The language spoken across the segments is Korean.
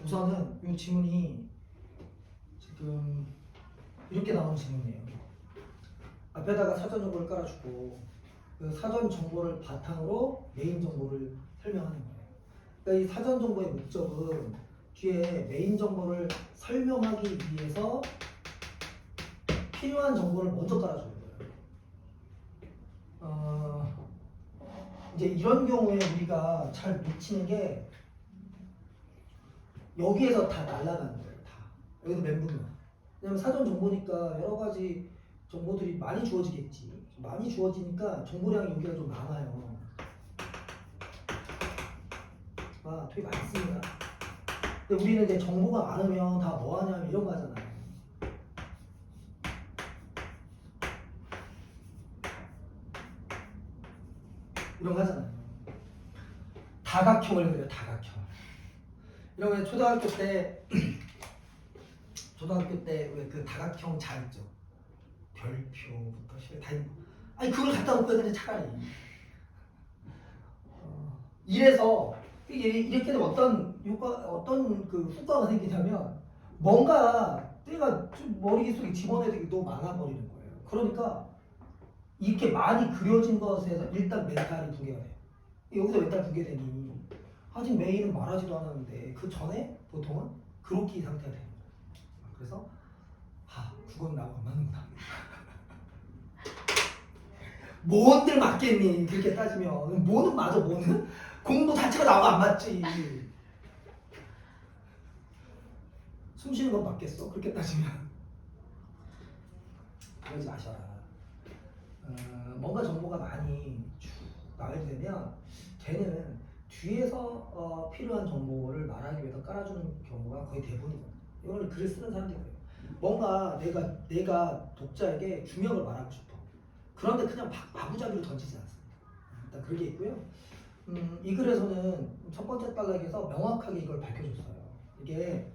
우선은 이 지문이 지금 이렇게 나온 지문이에요. 앞에다가 사전 정보를 깔아주고 그 사전 정보를 바탕으로 메인 정보를 설명하는 거예요. 그러니까 이 사전 정보의 목적은 뒤에 메인 정보를 설명하기 위해서 필요한 정보를 먼저 깔아주는 거예요. 이제 이런 경우에 우리가 잘 놓치는 게 여기에서 다 날아가는 거예요. 다. 여기서 멘붕이야. 왜냐면 사전 정보니까 여러 가지 정보들이 많이 주어지겠지. 많이 주어지니까 정보량이 여기가 좀 많아요. 되게 많습니다. 근데 우리는 이제 정보가 많으면 다 뭐 하냐면 이런 거 하잖아요. 이런 거 하잖아요. 다각형을 그려요. 다각형. 이런 거 초등학교 때 왜 그 다각형 잘 있죠. 별표부터 다 있고. 아니 그걸 갖다 놓고 해야 되지 차라리. 이래서 이렇게 되면 어떤 그 후과가 생기냐면 뭔가 때가 좀 머릿속에 집어내야 되게 너무 많아 버리는 거예요. 그러니까 이렇게 많이 그려진 것에서 일단 멘탈이 붕괴가 돼요. 여기서 멘탈 붕괴되니 아직 메인은 말하지도 않았는데 그 전에 보통은 그로키 상태가 되는 거예요. 그래서 그건 나하고 안 맞는구나. 뭔들 맞겠니? 그렇게 따지면 뭐는 맞아 뭐는? 공부 자체가 나하고 안 맞지. 숨 쉬는 건 맞겠어? 그렇게 따지면. 그러지 마셔라. 뭔가 정보가 많이 쭉 나와야 되면 걔는 뒤에서 필요한 정보를 말하기 위해서 깔아주는 경우가 거의 대부분이거든요. 이걸 글을 쓰는 사람들이 그래요. 뭔가 내가 독자에게 중요한 걸 말하고 싶어. 그런데 그냥 마구잡이로 던지지 않습니다. 일단 그게 있고요. 이 글에서는 첫 번째 단락에서 명확하게 이걸 밝혀줬어요. 이게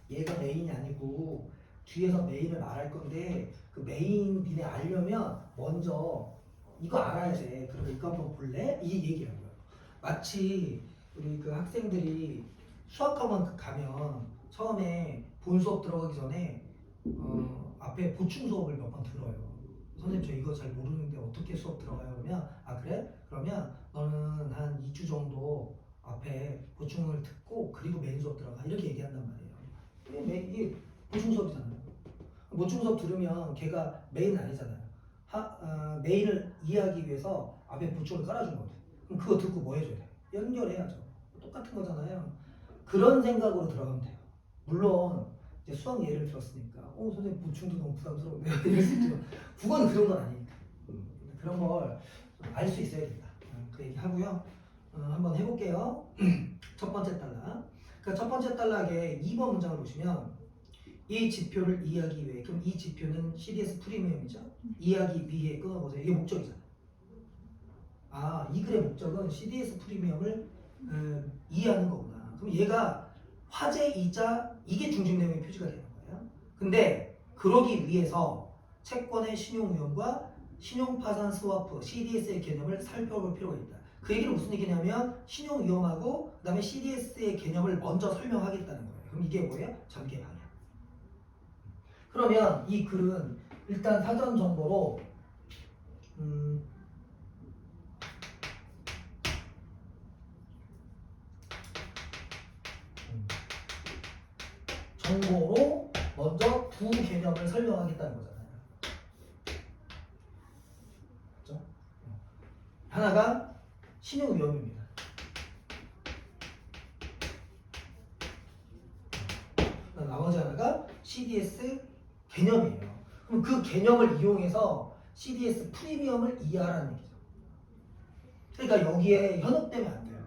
얘가 메인이 아니고 뒤에서 메인을 말할 건데 그 메인 니네 알려면 먼저 이거 알아야 돼. 그러면 이거 한번 볼래? 이 얘기라고요. 마치 우리 그 학생들이 수학학원 가면 처음에 본 수업 들어가기 전에 앞에 보충 수업을 몇 번 들어요. 선생님 저 이거 잘 모르는데 어떻게 수업 들어가요? 그러면 그래? 그러면 너는 한 2주 정도 앞에 보충을 듣고 그리고 메인 수업 들어가 이렇게 얘기한단 말이에요. 이게 보충 수업이잖아요. 보충 수업 들으면 걔가 메인 아니잖아요. 메인을 이해하기 위해서 앞에 보충을 깔아준 거거든. 그럼 그거 듣고 뭐 해줘야 돼? 연결해야죠. 똑같은 거잖아요. 그런 생각으로 들어가면 돼요. 물론 이제 수학 예를 들었으니까 선생님 보충도 너무 부담스러운데 이럴 수 있지만 국어는 그 정도는 아니니까 그런 걸 알 수 있어야 된다. 그 얘기 하고요. 한번 해볼게요. 첫 번째 단락. 그러니까 첫 번째 단락에 2번 문장을 보시면 이 지표를 이해하기 위해, 그럼 이 지표는 CDS 프리미엄이죠. 이해하기 위해 끊어보세요. 이게 목적이잖아요. 이 글의 목적은 CDS 프리미엄을 이해하는 거구나. 그럼 얘가 화제이자 이게 중심 내용의 표시가 되는 거예요. 근데 그러기 위해서 채권의 신용위험과 신용파산 스와프 CDS의 개념을 살펴볼 필요가 있다. 그 얘기는 무슨 얘기냐면 신용위험하고 그 다음에 CDS의 개념을 먼저 설명하겠다는 거예요. 그럼 이게 뭐예요? 전개 방향. 그러면 이 글은 일단 사전 정보로 정보로 먼저 두 개념을 설명하겠다는 거잖아요. 그렇죠? 하나가 신용위험입니다. 나머지 하나가 CDS 개념이에요. 그럼 그 개념을 이용해서 CDS 프리미엄을 이해하라는 얘기죠. 그러니까 여기에 현혹되면 안 돼요.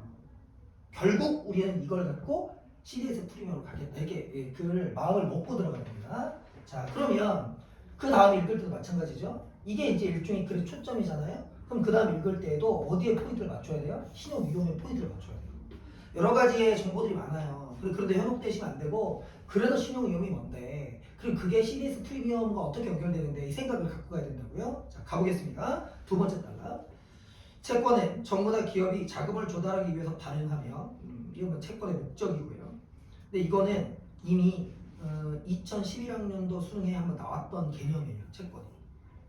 결국 우리는 이걸 갖고 CDS 프리미엄으로 가겠다. 이렇게 그걸 마음을 먹고 들어가야 됩니다. 자, 그러면 그 다음 읽을 때도 마찬가지죠. 이게 이제 일종의 글의 초점이잖아요. 그럼 그 다음 읽을 때에도 어디에 포인트를 맞춰야 돼요? 신용 위험에 포인트를 맞춰야 돼요. 여러 가지의 정보들이 많아요. 그런데 현혹되시면 안 되고 그래서 신용 위험이 뭔데? 그리고 그게 CDS 프리미엄과 어떻게 연결되는데 이 생각을 갖고 가야 된다고요? 자, 가보겠습니다. 두 번째 단락. 채권은 전부 다 기업이 자금을 조달하기 위해서 발행하며 이건 채권의 목적이고요. 근데 이거는 이미 2011학년도 수능에 한번 나왔던 개념이에요. 채권이.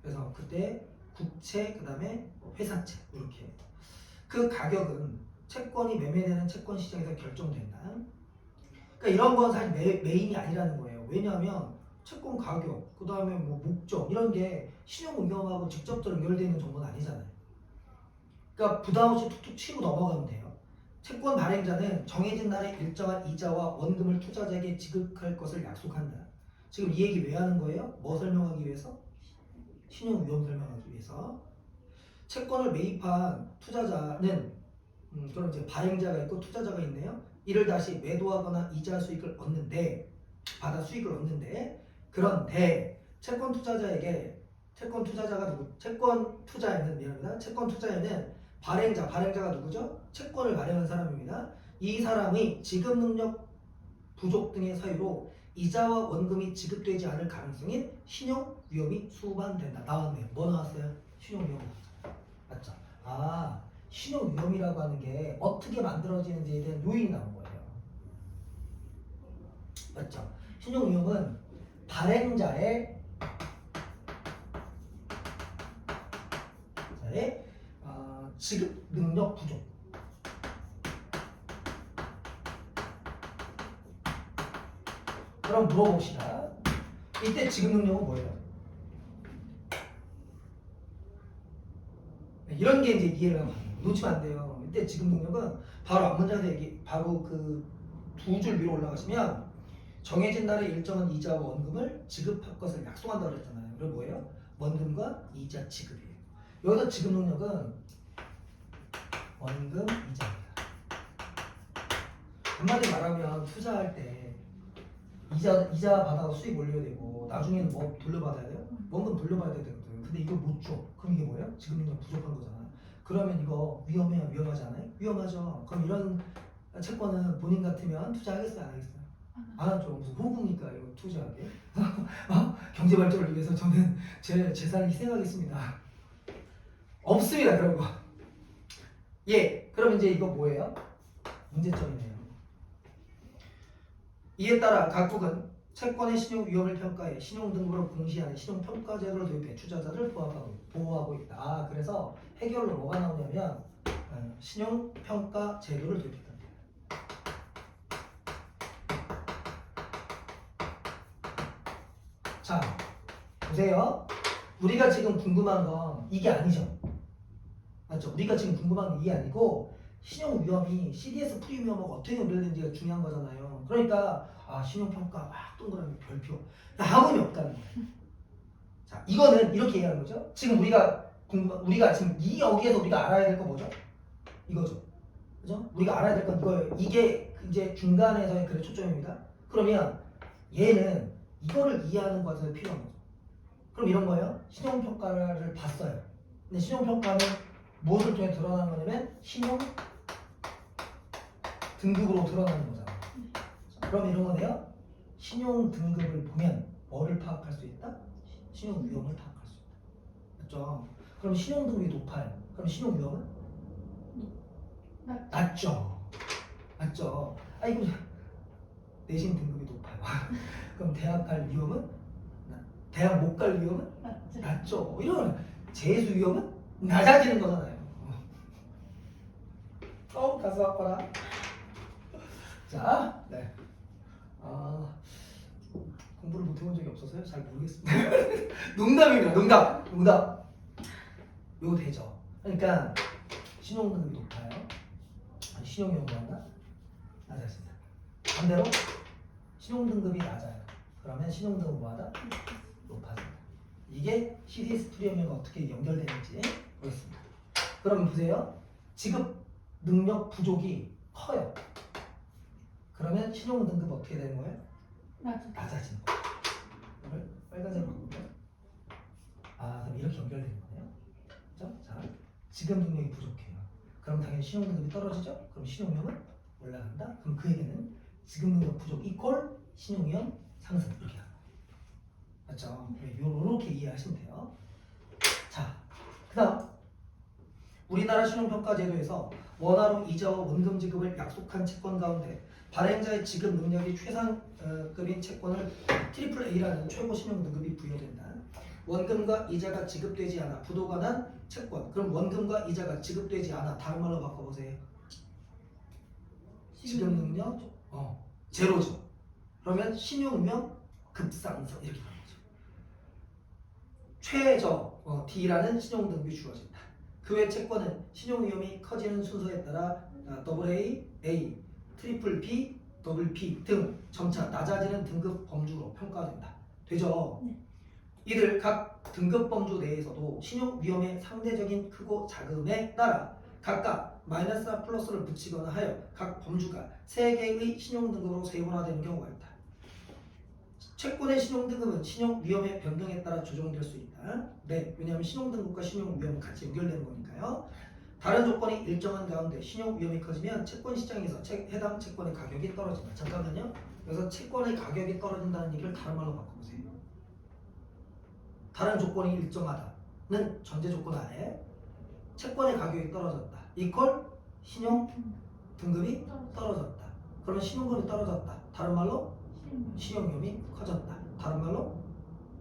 그래서 그때 국채 그다음에 회사채 이렇게 그 가격은 채권이 매매되는 채권 시장에서 결정된다. 그러니까 이런 건 사실 메인이 아니라는 거예요. 왜냐하면 채권 가격, 그 다음에 뭐 목적 이런 게 신용 위험하고 직접적으로 연결되어 있는 정보는 아니잖아요. 그러니까 부담 없이 툭툭 치고 넘어가면 돼요. 채권 발행자는 정해진 날에 일정한 이자와 원금을 투자자에게 지급할 것을 약속한다. 지금 이 얘기 왜 하는 거예요? 뭐 설명하기 위해서? 신용 위험 설명하기 위해서. 채권을 매입한 투자자는 그럼 이제 발행자가 있고 투자자가 있네요. 이를 다시 매도하거나 이자 수익을 얻는데 받아 수익을 얻는데 그런데 채권 투자자가 누구? 채권 투자에는 미안합니다. 채권 투자에는 발행자가 누구죠? 채권을 발행한 사람입니다. 이 사람의 지급 능력 부족 등의 사유로 이자와 원금이 지급되지 않을 가능성인 신용 위험이 수반된다. 나왔네요. 뭐 나왔어요? 신용 위험 나왔죠. 맞죠? 아, 신용 위험이라고 하는 게 어떻게 만들어지는지에 대한 요인이 나온 거예요. 맞죠? 신용 위험은 발행자의 지급 능력 부족. 그럼 물어봅시다. 이때 지급 능력은 뭐예요? 이런 게 이제 이해가 놓치면 안 돼요. 이때 지급 능력은 바로 앞문장에서 바로 그 두 줄 위로 올라가시면 정해진 날에 일정한 이자와 원금을 지급할 것을 약속한다고 그랬잖아요. 그럼 뭐예요? 원금과 이자 지급이에요. 여기서 지급 능력은 원금 이자입니다. 한마디 말하면 투자할 때 이자 받아서 수익 올려야 되고 나중에는 뭐 돌려받아야 돼요? 원금 돌려받아야 되거든. 근데 이걸 못 줘. 그럼 이게 뭐예요? 지급 능력 부족한 거잖아. 그러면 이거 위험해요? 위험하지 않아요? 위험하죠. 그럼 이런 채권은 본인 같으면 투자하겠어요? 안 하겠어요? 안 하죠. 무슨 호구니까 이거 투자하게. 경제 발전을 위해서 저는 제 재산을 희생하겠습니다. 없습니다 그런 거. 예, 그럼 이제 이거 뭐예요? 문제점이네요. 이에 따라 각국은 채권의 신용 위험을 평가해 신용 등급으로 공시하는 신용 평가 제도를 도입해 투자자를 보호하고 있다. 아, 그래서 해결로 뭐가 나오냐면 신용 평가 제도를 도입했다. 자, 보세요. 우리가 지금 궁금한 건 이게 아니죠. 맞죠? 우리가 지금 궁금한 게 이게 아니고 신용 위험이 CDS 프리미엄하고 어떻게 연결되는지가 중요한 거잖아요. 그러니까 신용평가 막 동그라미 별표 아무 의미 없다는 거예요. 자, 이거는 이렇게 얘기하는 거죠. 지금 우리가 지금 여기에서 우리가 알아야 될 거 뭐죠? 이거죠. 그죠? 우리가 알아야 될 건 이거예요. 이게 이제 중간에서의 글의 초점입니다. 그러면 얘는 이거를 이해하는 과정이 필요한 거죠. 그럼 이런 거예요. 신용평가를 봤어요. 근데 신용평가는 무엇을 통해 드러나는 거냐면 신용 등급으로 드러나는 거잖아요. 그럼 이런 거네요. 신용 등급을 보면 뭐를 파악할 수 있다? 신용 위험을 파악할 수 있다. 맞죠? 그럼 신용 등급이 높아요. 그럼 신용 위험은? 낮죠. 맞죠? 아이고 내신 등급이 높아요. 그럼 대학 갈 위험은? 대학 못 갈 위험은? 낮죠. 이런 재수 위험은 낮아지는 거잖아요. 가수 아파라. 자, 네. 공부를 못 해본 적이 없어서요. 잘 모르겠습니다. 농담입니다. 농담. 요거 되죠. 그러니까 신용 등급이 높아요. 신용 위험 뭐한다? 낮아진다. 반대로 신용 등급이 낮아요. 그러면 신용 등급 뭐하다? 높아진다. 이게 CDS 프리미엄과 어떻게 연결되는지 보겠습니다. 그럼 보세요. 지급 능력 부족이 커요. 그러면 신용 등급 어떻게 되는 거예요? 낮아지는 거예요. 이걸 빨간색으로 바꿀게요. 그럼 이렇게 연결되는 거네요. 그죠? 자, 지급 능력이 부족해요. 그럼 당연히 신용 등급이 떨어지죠? 그럼 신용 위험은 올라간다? 그럼 그 얘기는 지급 능력 부족 이퀄 신용 위험 상승 이렇게 합니다. 맞죠? 이렇게 이해하시면 돼요. 자, 그 다음 우리나라 신용평가제도에서 원화로 이자와 원금 지급을 약속한 채권 가운데 발행자의 지급 능력이 최상급인 채권을 트리플 A라는 최고 신용 등급이 부여된다. 원금과 이자가 지급되지 않아 부도가 난 채권. 그럼 원금과 이자가 지급되지 않아 다른 말로 바꿔보세요. 지급 능력 제로죠. 그러면 신용위험 급상승 이렇게 되는 거죠. 최저 D라는 신용 등급이 주어진다. 그 외 채권은 신용 위험이 커지는 순서에 따라 AA, A, 트리플 B, 더블 B 등 점차 낮아지는 등급 범주로 평가된다. 되죠? 네. 이들 각 등급 범주 내에서도 신용 위험의 상대적인 크고 작음에 따라 각각 마이너스나 플러스를 붙이거나 하여 각 범주가 3개의 신용 등급으로 세분화되는 경우가 있다. 채권의 신용 등급은 신용 위험의 변동에 따라 조정될 수 있다. 네, 왜냐하면 신용 등급과 신용 위험은 같이 연결되는 거니까요. 다른 조건이 일정한 가운데 신용 위험이 커지면 채권 시장에서 해당 채권의 가격이 떨어진다. 잠깐만요. 그래서 채권의 가격이 떨어진다는 얘기를 다른 말로 바꿔보세요. 다른 조건이 일정하다는 전제 조건 아래 채권의 가격이 떨어졌다. 이퀄 신용 등급이 떨어졌다. 그러면 신용금이 떨어졌다. 다른 말로 신용 위험이 커졌다. 다른 말로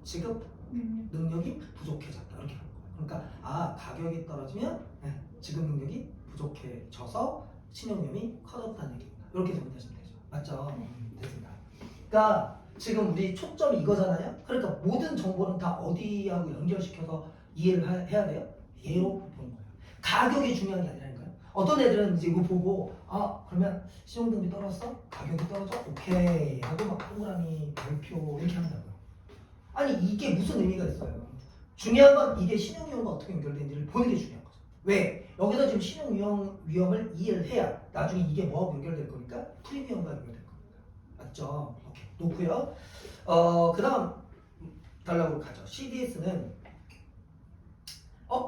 지급 능력이 부족해졌다. 이렇게 하는 거예요. 그러니까 가격이 떨어지면 지급 능력이 부족해져서 신용 위험이 커졌다는 얘기입니다. 이렇게 정리하시면 되죠. 맞죠? 됐습니다. 그러니까 지금 우리 초점이 이거잖아요. 그러니까 모든 정보는 다 어디하고 연결시켜서 이해를 해야 돼요? 얘로 보는 거예요. 가격이 중요한 게 아니라니까요. 어떤 애들은 이제 이거 보고 그러면 신용등급이 떨어졌어? 가격이 떨어져? 오케이 하고 막 동그라미 별표 이렇게 한다고요. 아니 이게 무슨 의미가 있어요? 중요한 건 이게 신용위험과 어떻게 연결되는지를 보는 게 중요한 거죠. 왜? 여기서 지금 신용위험을 이해를 해야 나중에 이게 뭐하고 연결될 거니까 프리미엄과 연결될 겁니다. 맞죠? 오케이 놓고요. 그 다음 달라고 가죠. CDS는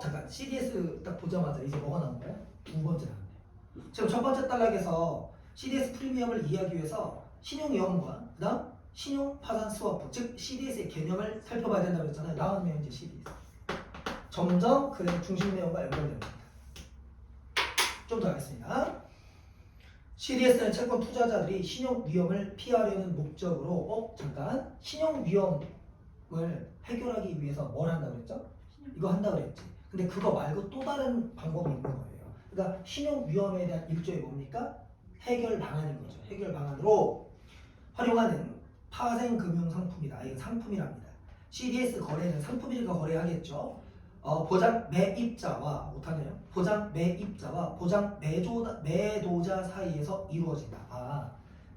잠깐 CDS 딱 보자마자 이제 뭐가 나온 거예요? 두 번째 나왔네요. 지금 첫 번째 단락에서 CDS 프리미엄을 이해하기 위해서 신용위험과 그 다음 신용파산 스와프 즉 CDS의 개념을 살펴봐야 된다고 했잖아요. 나왔네요 이제 CDS. 점점 그 중심 내용과 연결됩니다. 좀 더 하겠습니다. CDS는 채권 투자자들이 신용 위험을 피하려는 목적으로 잠깐 신용 위험을 해결하기 위해서 뭘 한다고 그랬죠? 이거 한다고 그랬지. 근데 그거 말고 또 다른 방법이 있는 거예요. 그러니까 신용 위험에 대한 일종의 뭡니까? 해결 방안인 거죠. 해결 방안으로 활용하는 파생 금융 상품이다. 이건 상품이랍니다. CDS 거래는 상품이니까 거래하겠죠. 보장 매입자와 못하네요. 보장 매입자와 보장 매도자 사이에서 이루어진다.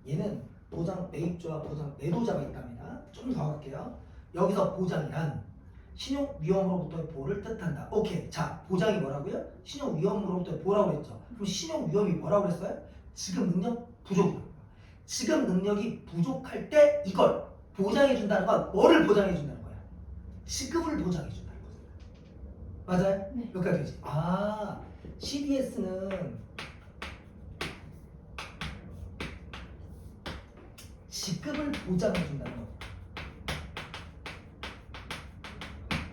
얘는 보장 매입자와 보장 매도자가 있답니다. 좀 더 갈게요. 여기서 보장이란 신용 위험으로부터의 보호를 뜻한다. 오케이. 자, 보장이 뭐라고요? 신용 위험으로부터의 보호라고 했죠. 그럼 신용 위험이 뭐라고 그랬어요? 지급 능력 부족이에요. 지급 능력이 부족할 때 이걸 보장해 준다는 건 뭐를 보장해 준다는 거야? 지급을 보장해 준다는 거잖아요. 맞아요? 네. 여기까지 되지. CDS는 지급을 보장해 준다는 거.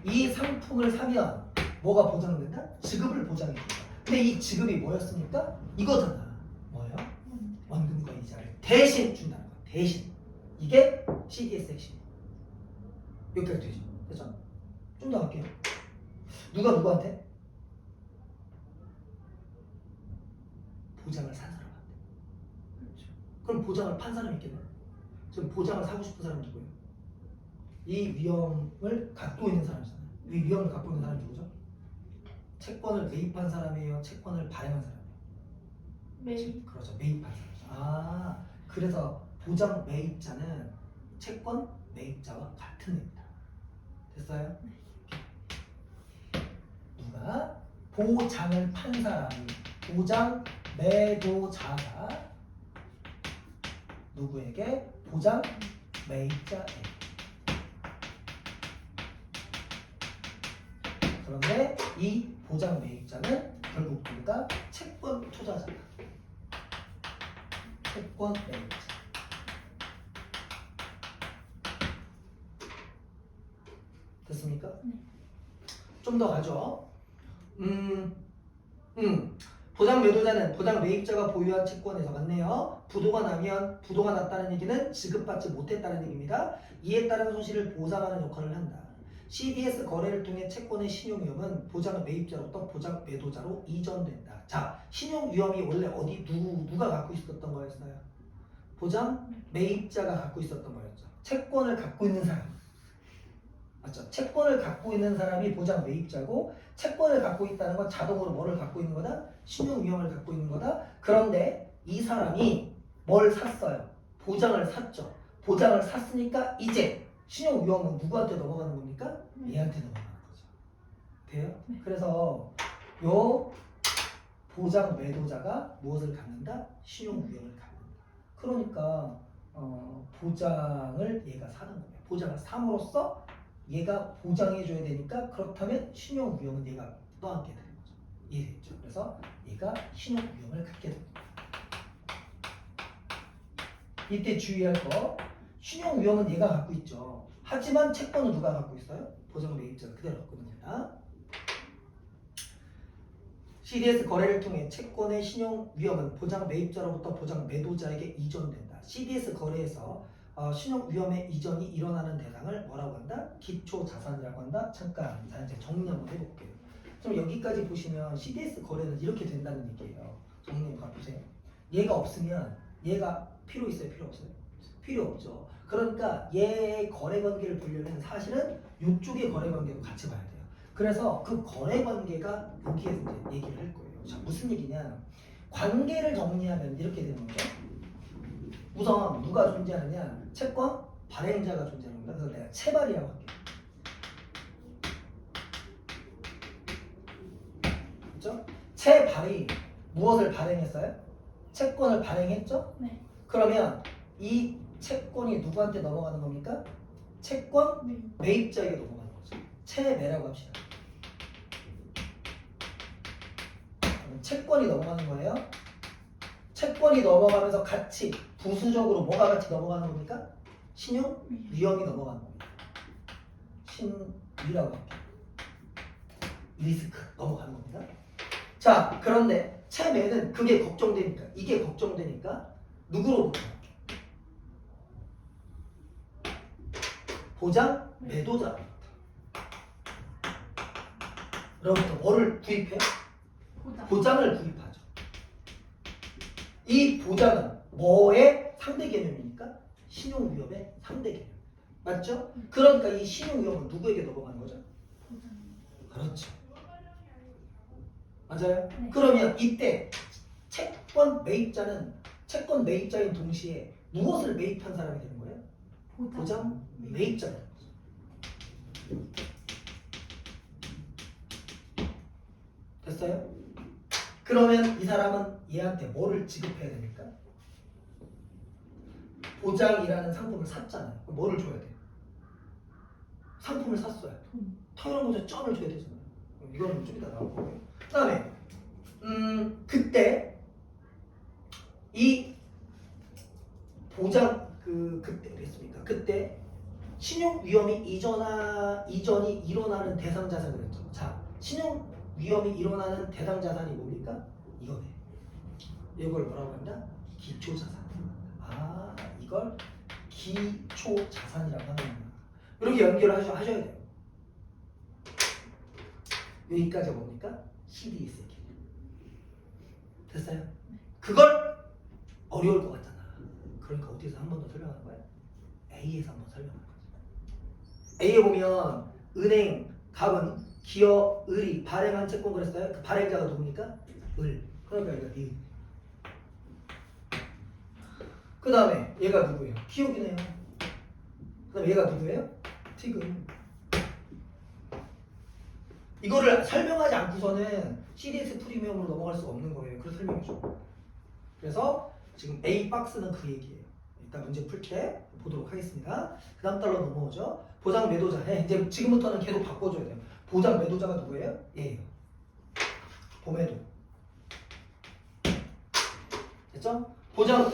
이 상품을 사면 뭐가 보장된다? 지급을 보장해 준다. 근데 이 지급이 뭐였습니까? 이거잖아. 뭐예요? 원금과 이자를 대신 준다는 거. 대신. 이게 CDS 핵심. 여기까지 되죠. 됐죠? 좀 더 할게요. 누가 누구한테? 보장을 산 사람한테. 그렇죠. 그럼 보장을 판 사람이 있겠네. 지금 보장을 사고 싶은 사람이 누구예요? 이 위험을 갖고 있는 사람이잖아요. 이 위험을 갖고 있는 사람이 누구죠? 채권을 매입한 사람이에요? 채권을 발행한 사람이에요? 매입. 그렇죠. 매입한 사람이죠. 그래서 보장 매입자는 채권 매입자와 같은 애입니다. 됐어요? 누가? 보장을 판 사람이 보장 매도자가 누구에게? 보장 매입자에게. 그런데 이 보장 매입자는 결국 누구다? 채권 투자자다. 채권 매입자. 됐습니까? 네. 좀 더 가죠. 보장 매도자는 보장 매입자가 보유한 채권에서 맞네요. 부도가 나면 부도가 났다는 얘기는 지급받지 못했다는 얘기입니다. 이에 따른 손실을 보상하는 역할을 한다. CDS 거래를 통해 채권의 신용 위험은 보장 매입자로부터 보장 매도자로 이전된다. 자, 신용 위험이 원래 어디 누가 갖고 있었던 거였어요? 보장 매입자가 갖고 있었던 거였죠. 채권을 갖고 있는 사람. 맞죠? 채권을 갖고 있는 사람이 보장 매입자고 채권을 갖고 있다는 건 자동으로 뭐를 갖고 있는 거다? 신용 위험을 갖고 있는 거다. 그런데 이 사람이 뭘 샀어요? 보장을 샀죠. 보장을 샀으니까 이제 신용 위험은 누구한테 넘어가는 겁니까? 얘한테 넘어가는 거죠. 돼요? 네. 그래서 요 보장 매도자가 무엇을 갖는다? 신용 위험을 갖는다. 그러니까 보장을 얘가 사는 거예요. 보장을 삼으로써 얘가 보장해줘야 되니까 그렇다면 신용 위험은 얘가 떠안게 되는 거죠. 이해됐죠? 그래서 얘가 신용 위험을 갖게 됩니다. 이때 주의할 거 신용 위험은 얘가 갖고 있죠. 하지만 채권은 누가 갖고 있어요? 보장 매입자가 그대로 갖고 있는 겁니다. CDS 거래를 통해 채권의 신용 위험은 보장 매입자로부터 보장 매도자에게 이전된다. CDS 거래에서 신용 위험의 이전이 일어나는 대상을 뭐라고 한다? 기초 자산이라고 한다. 잠깐 자 이제 정리 한번 해볼게요. 좀 여기까지 보시면 CDS 거래는 이렇게 된다는 얘기예요. 정리 한번 보세요. 얘가 없으면 얘가 필요 있어요? 필요 없어요? 필요 없죠. 그러니까 얘의 거래 관계를 보려면 사실은 이쪽의 거래 관계도 같이 봐야 돼요. 그래서 그 거래 관계가 여기에서 이제 얘기를 할 거예요. 자, 무슨 얘기냐? 관계를 정리하면 이렇게 되는 거죠. 우선 누가 존재하느냐? 채권 발행자가 존재하는 겁니다. 그래서 내가 채발이라고 할게요. 그렇죠? 채발이 무엇을 발행했어요? 채권을 발행했죠? 네. 그러면 이 채권이 누구한테 넘어가는 겁니까? 채권 네. 매입자에게 넘어가는 거죠. 채매라고 합시다. 그럼 채권이 넘어가는 거예요. 채권이 넘어가면서 같이 부수적으로 뭐가 같이 넘어가는 겁니까? 신용 위험이 넘어가는 겁니다. 신위라고 할게요. 리스크 넘어가는 겁니다. 자, 그런데 채매는 그게 걱정되니까 이게 걱정되니까 누구로부터? 보장 매도자로부터. 그로부터 뭐를 구입해요? 보장을 구입하죠. 이 보장은 뭐의 상대 개념입니까? 신용 위험의 상대 개념. 맞죠? 그러니까 이 신용 위험은 누구에게 넘어가는 거죠? 그렇죠. 맞아요? 네. 그러면 이때 채권 채권 매입자인 동시에 무엇을 매입한 사람이 되는 거예요? 보장 매입자가 되는 거죠. 됐어요? 그러면 이 사람은 얘한테 뭐를 지급해야 됩니까? 보장이라는 상품을 샀잖아요. 그럼 뭐를 줘야 돼요? 상품을 샀어요. 당연한 거죠. 점을 줘야 되잖아요. 이거는 좀 이따 나올 거고요. 그 다음에 그때 이 보장 그때 그랬습니까? 그때 신용 위험이 이전이 일어나는 대상 자산을 했죠. 자, 신용 위험이 일어나는 대상 자산이 뭡니까? 이거네. 이걸 뭐라고 한다? 기초 자산. 아, 이걸 기초 자산이라고 하는구나. 이렇게 연결을 하셔야 돼요. 여기까지 뭡니까? CDS 얘기. 됐어요? 그걸 어려울 것 같잖아. 그러니까 어디서 한 번 더 설명하는 거야? A에서 한 번 설명하는 거지. A에 보면 은행, 갑은, 기업, 을이 발행한 채권 그랬어요? 그 발행자가 누굽니까? 을. 그러니까 얘가 니은. 그 다음에 얘가 누구예요? 기업이네요. 그 다음에 얘가 누구예요? 티금. 이거를 설명하지 않고서는 CDS 프리미엄으로 넘어갈 수가 없는 거예요. 그래서 설명해줘. 그래서 지금 A 박스는 그 얘기예요. 일단 문제 풀 때 보도록 하겠습니다. 그 다음 달로 넘어오죠. 보장 매도자. 이제 지금부터는 계속 바꿔줘야 돼요. 보장 매도자가 누구예요? 얘예요. 보매도. 됐죠? 보장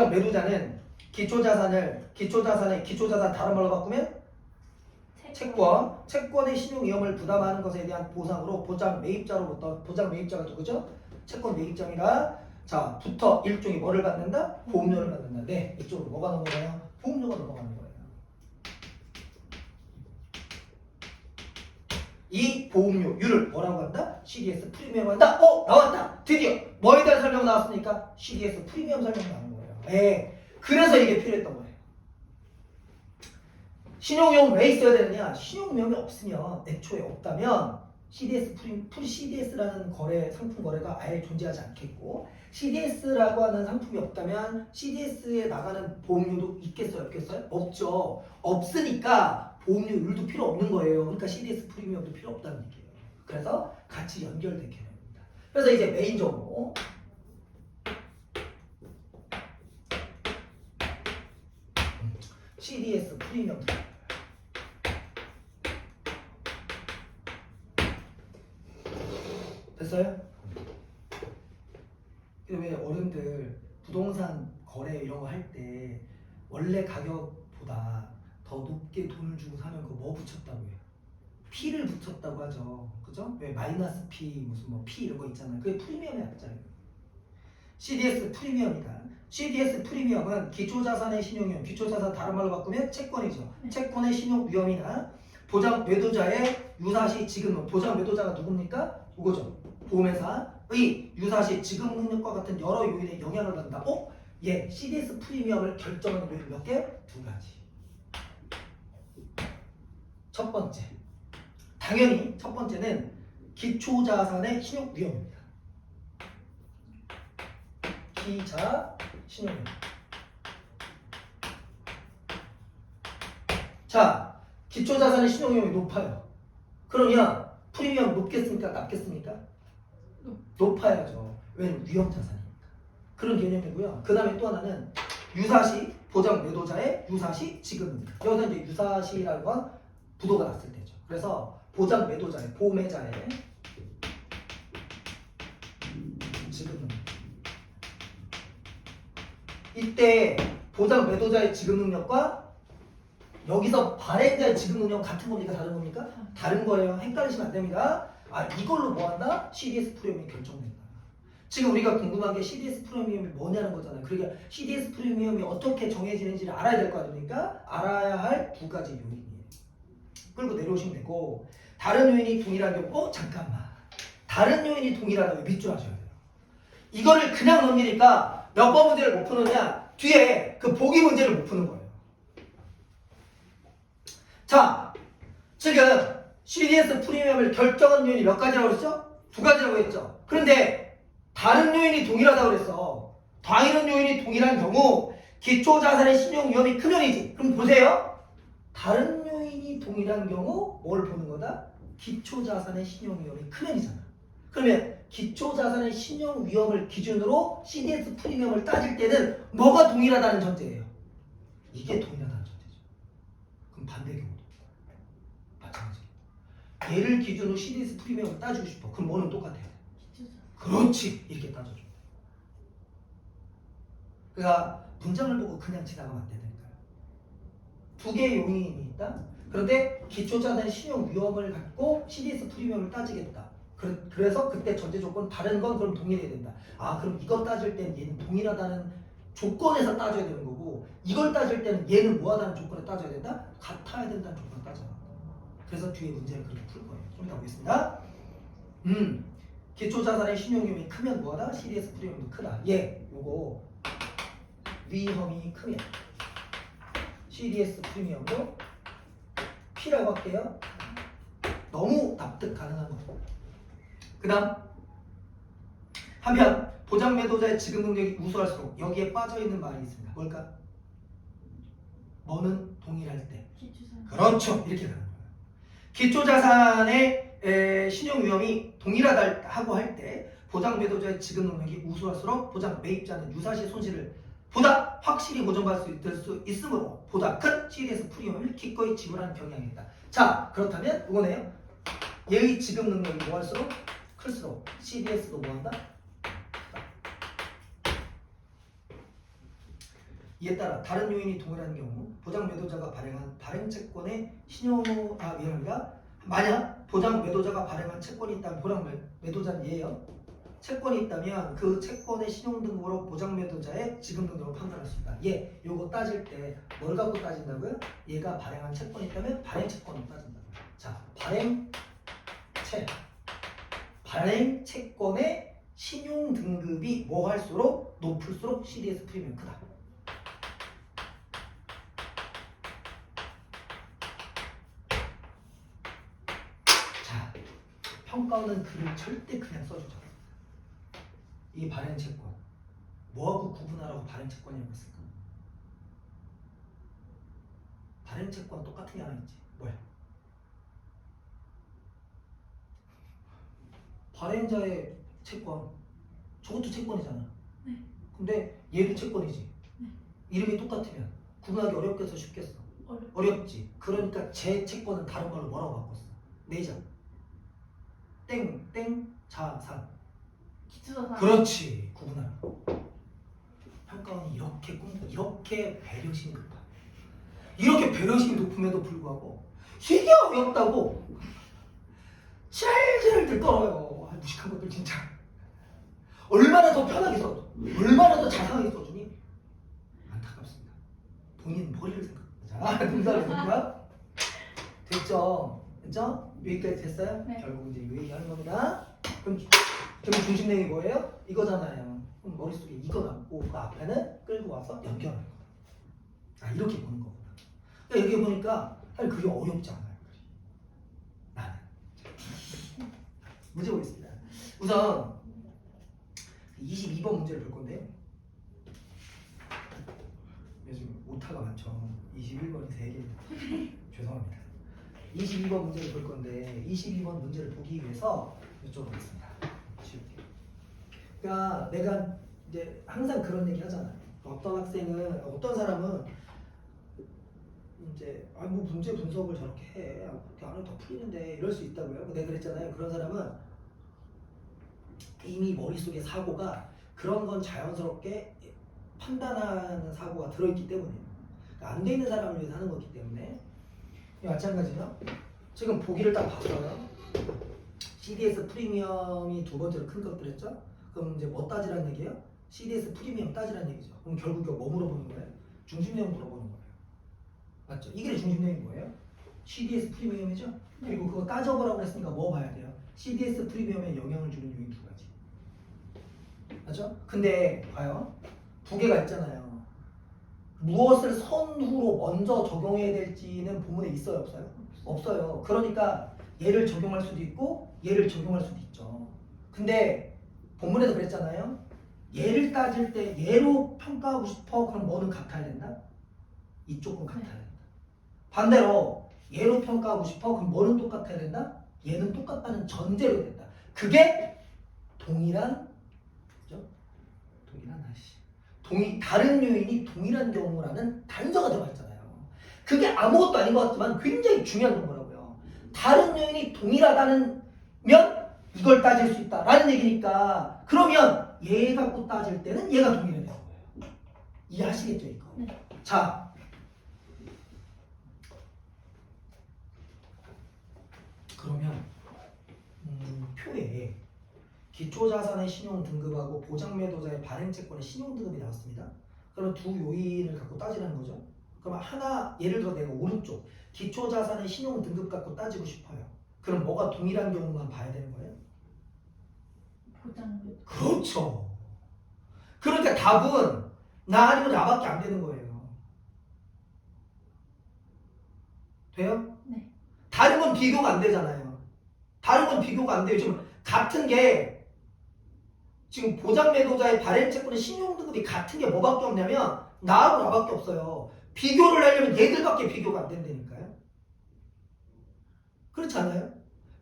매도자는 기초자산의 기초자산 다른 말로 바꾸면 채권의 신용 위험을 부담하는 것에 대한 보상으로 보장 매입자로부터 보장 매입자가 누구죠? 채권 매입자입니다. 자, 부터 일종의 뭐를 받는다? 보험료를 받는다. 네, 이쪽으로 뭐가 넘어가요? 보험료가 넘어가는 거예요. 이 보험료율을 뭐라고 한다? CDS 프리미엄 한다? 나왔다! 드디어! 뭐에 대한 설명 나왔으니까? CDS 프리미엄 설명 나온 거예요. 네, 그래서 이게 필요했던 거예요. 신용위험 왜 있어야 되느냐? 신용위험이 없으면, 애초에 없다면 CDS라는 거래, 상품 거래가 아예 존재하지 않겠고, CDS라고 하는 상품이 없다면 CDS에 나가는 보험료도 있겠어요? 없겠어요? 없죠. 없으니까 보험료율도 필요 없는 거예요. 그러니까 CDS 프리미엄도 필요 없다는 얘기예요. 그래서 같이 연결된 개념입니다. 그래서 이제 메인 정보 CDS 프리미엄 됐어요? 왜 어른들 부동산 거래 이런 거 할 때 원래 가격보다 더 높게 돈을 주고 사면 그거 뭐 붙였다고 해요? P를 붙였다고 하죠. 그죠? 왜 마이너스 P 무슨 뭐 P 이런 거 있잖아요. 그게 프리미엄의 약자예요. CDS 프리미엄이다. CDS 프리미엄은 기초자산의 신용위험, 기초자산 다른 말로 바꾸면 채권이죠. 채권의 신용 위험이나 보장 매도자의 유사시 지급, 보장 매도자가 누굽니까? 이거죠. 보험회사의 유사시 지급 능력과 같은 여러 요인에 영향을 받는다. 예, CDS 프리미엄을 결정하는 요인 몇 개? 두 가지. 첫 번째, 당연히 첫 번째는 기초자산의 신용 위험입니다. 기자 신용위험. 자, 기초자산의 신용위험이 높아요. 그러면 프리미엄 높겠습니까? 낮겠습니까? 높아야죠. 왜냐면 위험자산이니까. 그런 개념이고요. 그 다음에 또 하나는 유사시 보장 매도자의 유사시 지급입니다. 여기서 이제 유사시라고 한 부도가 났을 때죠. 그래서 보장 매도자의 보매자의 지급 능력. 이때 보장 매도자의 지급 능력과 여기서 발행자의 지급 능력 같은 겁니까? 다른 겁니까? 다른 거예요. 헷갈리시면 안 됩니다. 이걸로 뭐 한다? CDS 프리미엄이 결정된다. 지금 우리가 궁금한 게 CDS 프리미엄이 뭐냐는 거잖아요. 그러니까 CDS 프리미엄이 어떻게 정해지는지를 알아야 될 거 아닙니까? 알아야 할 두 가지 요인이에요. 끌고 내려오시면 되고, 다른 요인이 동일한 경우, 잠깐만. 다른 요인이 동일하다고 밑줄 하셔야 돼요. 이거를 그냥 넘기니까 몇 번 문제를 못 푸느냐? 뒤에 그 보기 문제를 못 푸는 거예요. 자, 지금 CDS 프리미엄을 결정한 요인이 몇 가지라고 그랬죠? 두 가지라고 했죠. 그런데 다른 요인이 동일하다고 그랬어. 다른 요인이 동일한 경우 기초자산의 신용 위험이 크면이지. 그럼 보세요. 다른 요인이 동일한 경우 뭘 보는 거다? 기초자산의 신용 위험이 크면이잖아. 그러면 기초자산의 신용 위험을 기준으로 CDS 프리미엄을 따질 때는 뭐가 동일하다는 전제예요? 이게 동일하다는 전제죠. 그럼 반대 경우도 마찬가지. 얘를 기준으로 CDS 프리미엄을 따지고 싶어. 그럼 뭐는 똑같아요? 그렇지. 이렇게 따져줍니다. 그러니까 문장을 보고 그냥 지나가면 안 된다니까요. 두 개의 요인이 있다. 그런데 기초자산의 신용 위험을 갖고 CDS 프리미엄을 따지겠다. 그래서 그때 전제 조건 다른 건 그럼 동일해야 된다. 그럼 이거 따질 때는 얘는 동일하다는 조건에서 따져야 되는 거고, 이걸 따질 때는 얘는 뭐하다는 조건에 따져야 된다? 같아야 된다는 조건에 따져야 된다. 그래서 뒤에 문제를 그렇게 풀 거예요. 좀 이따 보겠습니다. 기초자산의 신용위험이 크면 뭐하다? CDS 프리미엄도 크다. 요거 위험이 크면 CDS 프리미엄도 P라고 할게요. 너무 납득 가능한 거죠. 그 다음, 한편 보장 매도자의 지급 능력이 우수할수록 여기에 빠져있는 말이 있습니다. 뭘까? 뭐는 동일할 때. 그렇죠. 이렇게 가는 거예요. 기초자산의 신용 위험이 동일하다고 할 때 보장 매도자의 지급 능력이 우수할수록 보장 매입자는 유사시 손실을 보다 확실히 보전받을 수 있으므로 보다 큰 CDS 프리미엄을 기꺼이 지불하는 경향이 있다. 자, 그렇다면 이거네요. 얘의 지급 능력이 뭐할수록 클수록 CDS도 뭐한다? 이에 따라 다른 요인이 동일한 경우 보장 매도자가 발행한 발행 채권의 미안합니다. 만약 보장 매도자가 발행한 채권이 있다면 보장 매도자는 얘예요. 채권이 있다면 그 채권의 신용등급으로 보장 매도자의 지급 능력을 판단할 수 있다. 얘 요거 따질 때 뭘 갖고 따진다고요? 얘가 발행한 채권이 있다면 발행 채권을 따진다고요. 자, 발행 채권의 신용 등급이 뭐 할수록 높을수록 CDS 프리미엄이 크다. 자, 평가원은 글을 절대 그냥 써주지 않습니다. 이 발행 채권 뭐하고 구분하라고 발행 채권이라고 했을까? 발행 채권 똑같은 게 하나 있지. 뭐야? 발행자의 채권 저것도 채권이잖아. 네. 근데 얘도 채권이지. 네. 이름이 똑같으면 구분하기 어렵겠어 쉽겠어? 어렵지. 그러니까 제 채권은 다른 걸로 뭐라고 바꿨어? 내장 땡 자산. 기초자산. 그렇지. 구분하라고. 평가원이 이렇게 배려심이 높아. 이렇게 배려심이 높음에도 불구하고 이게 어렵다고 짤짤들 떨어요. 무식한 것들 진짜. 얼마나 더 편하게 써줘, 얼마나 더 자상하게 써주니 안타깝습니다. 본인 머리를 생각하자. 농담이니까 됐죠? 여기까지 됐어요? 네. 결국 이제 이 얘기하는 겁니다. 그럼 중심 내용이 뭐예요? 이거잖아요. 그럼 머릿속에 이거 남고 그 앞에는 끌고 와서 연결하는 거. 이렇게 보는 거구나. 그러니까 여기 보니까 사실 그게 어렵지 않아요. 나는. 문제 보겠습니다. 우선 22번 문제를 볼 건데요. 요즘 오타가 많죠. 21번이 3개. 죄송합니다. 22번 문제를 볼 건데 22번 문제를 보기 위해서 여쭤보겠습니다. 쉽게. 그러니까 내가 이제 항상 그런 얘기 하잖아요. 어떤 사람은 이제 뭐 문제 분석을 저렇게 해. 그렇게 안 해도 더 풀리는데 이럴 수 있다고요. 내가 그랬잖아요. 그런 사람은 이미 머릿속에 사고가 그런 건 자연스럽게 판단하는 사고가 들어있기 때문이에요. 그러니까 안 돼 있는 사람을 위해서 하는 거기 때문에 마찬가지죠. 지금 보기를 딱 봤어요. CDS 프리미엄이 두 번째로 큰 것 그랬죠? 그럼 이제 뭐 따지란 얘기예요? CDS 프리미엄 따지란 얘기죠. 그럼 결국 이거 뭐 물어보는 거예요? 중심 내용 물어보는 거예요. 맞죠? 이게 중심 내용이 뭐예요? CDS 프리미엄이죠? 그리고 그거 따져보라고 했으니까 뭐 봐야 돼요? CDS 프리미엄에 영향을 주는 요인 두 가지. 맞죠? 근데 봐요. 두 개가 있잖아요. 무엇을 선후로 먼저 적용해야 될지는 본문에 있어요, 없어요? 없어요. 그러니까 얘를 적용할 수도 있고 얘를 적용할 수도 있죠. 근데 본문에도 그랬잖아요. 얘를 따질 때 얘로 평가하고 싶어. 그럼 뭐는 같아야 된다? 이쪽은 같아야 된다. 반대로 얘로 평가하고 싶어. 그럼 뭐는 똑같아야 된다? 얘는 똑같다는 전제로 된다. 그게 동일한 다른 요인이 동일한 경우라는 단서가 들어가 있잖아요. 그게 아무것도 아닌 것 같지만 굉장히 중요한 거라고요. 다른 요인이 동일하다는 면 이걸 따질 수 있다라는 얘기니까 그러면 얘 갖고 따질 때는 얘가 동일해야 되는 거예요. 이해하시겠죠 이거? 네. 자, 그러면 표에 기초자산의 신용등급하고 보장매도자의 발행채권의 신용등급이 나왔습니다. 그럼 두 요인을 갖고 따지라는 거죠. 그럼 하나, 예를 들어 내가 오른쪽 기초자산의 신용등급 갖고 따지고 싶어요. 그럼 뭐가 동일한 경우만 봐야 되는 거예요? 보장매도. 그렇죠. 그러니까 답은 나 아니고 나밖에 안 되는 거예요. 돼요? 네. 다른 건 비교가 안 되잖아요. 다른 건 비교가 안 돼요. 지금 같은 게 지금 보장매도자의 발행채권의 신용등급이 같은 게 뭐밖에 없냐면 나하고 나밖에 없어요. 비교를 하려면 얘들밖에 비교가 안 된다니까요. 그렇지 않아요?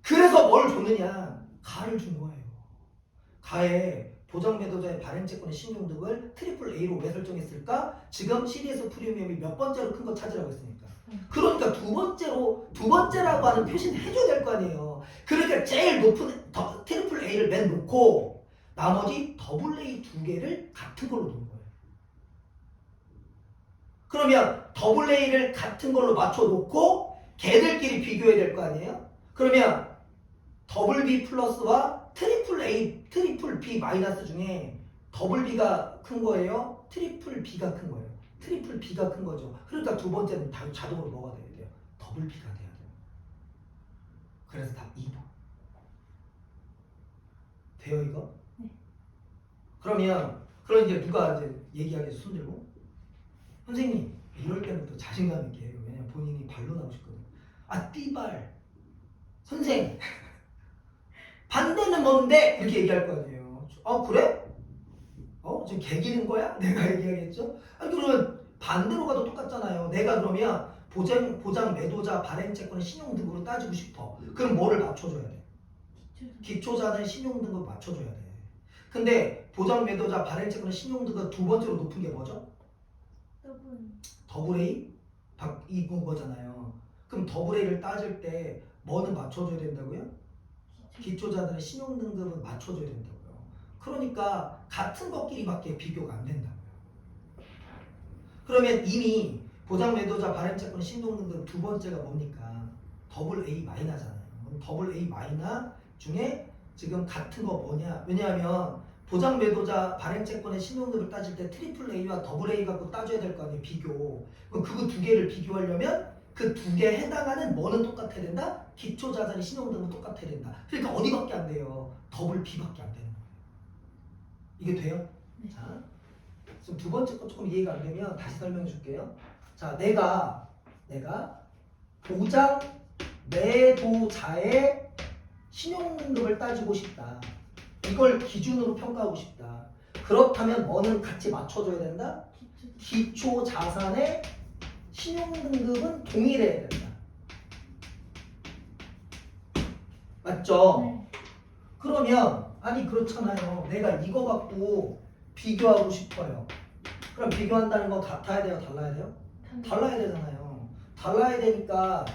그래서 뭘 줬느냐? 가를 준 거예요. 가에 보장매도자의 발행채권의 신용등급을 트리플 A로 왜 설정했을까? 지금 CDS 프리미엄이 몇 번째로 큰 거 찾으라고 했으니까. 그러니까 두 번째라고 하는 표시는 해줘야 될 거 아니에요. 그러니까 제일 높은 트리플 A를 맨 놓고 나머지 더블 A 두 개를 같은 걸로 놓은 거예요. 그러면 더블 A를 같은 걸로 맞춰놓고 걔들끼리 비교해야 될 거 아니에요? 그러면 더블 B 플러스와 트리플 A, 트리플 B 마이너스 중에 더블 B가 큰 거예요? 트리플 B가 큰 거예요? 트리플 B가 큰 거죠. 그러니까 두 번째는 자동으로 뭐가 돼야 돼요? 더블 B가 돼야 돼요. 그래서 답 2번. 돼요 이거? 네. 그럼 이제 누가 이제 얘기하겠어 손 들고? 선생님 이럴 때부터 자신감 있게 해요. 왜냐면 본인이 발로 나오고 싶거든. 아 띠발 선생 반대는 뭔데? 이렇게 얘기할 거 아니에요. 그래? 지금 개기는 거야? 내가 얘기하겠죠? 아니 그러면 반대로 가도 똑같잖아요. 내가 그러면 보장 매도자 발행채권의 신용등급으로 따지고 싶어. 그럼 뭐를 맞춰줘야 돼? 기초자는 신용등급 맞춰줘야 돼. 근데 보장 매도자 발행채권의 신용등급 두 번째로 높은 게 뭐죠? 더블 A? 이거 거잖아요. 그럼 더블 A를 따질 때 뭐는 맞춰줘야 된다고요? 기초자들의 신용등급은 맞춰줘야 된다고요. 그러니까 같은 것끼리밖에 비교가 안 된다고요. 그러면 이미 보장 매도자 발행채권 신용등급 두 번째가 뭡니까? 더블 A 마이너잖아요. 그럼 더블 A 마이너 중에 지금 같은 거 뭐냐? 왜냐하면 보장 매도자 발행채권의 신용등급을 따질 때 트리플 A와 더블 A 갖고 따져야 될 거 아니에요. 비교. 그럼 그거 두 개를 비교하려면 그 두 개에 해당하는 뭐는 똑같아야 된다? 기초자산의 신용등급은 똑같아야 된다. 그러니까 어디밖에 안 돼요? 더블 B밖에 안 되는 거예요. 이게 돼요? 네. 자, 지금 두 번째 거 조금 이해가 안 되면 다시 설명해 줄게요. 자, 내가 보장 매도자의 신용등급을 따지고 싶다. 이걸 기준으로 평가하고 싶다. 그렇다면 뭐는 같이 맞춰줘야 된다? 기초 자산의 신용등급은 동일해야 된다. 맞죠? 네. 그러면 아니 그렇잖아요. 내가 이거 갖고 비교하고 싶어요. 그럼 비교한다는 건 같아야 돼요? 달라야 돼요? 달라야 되잖아요. 달라야 되니까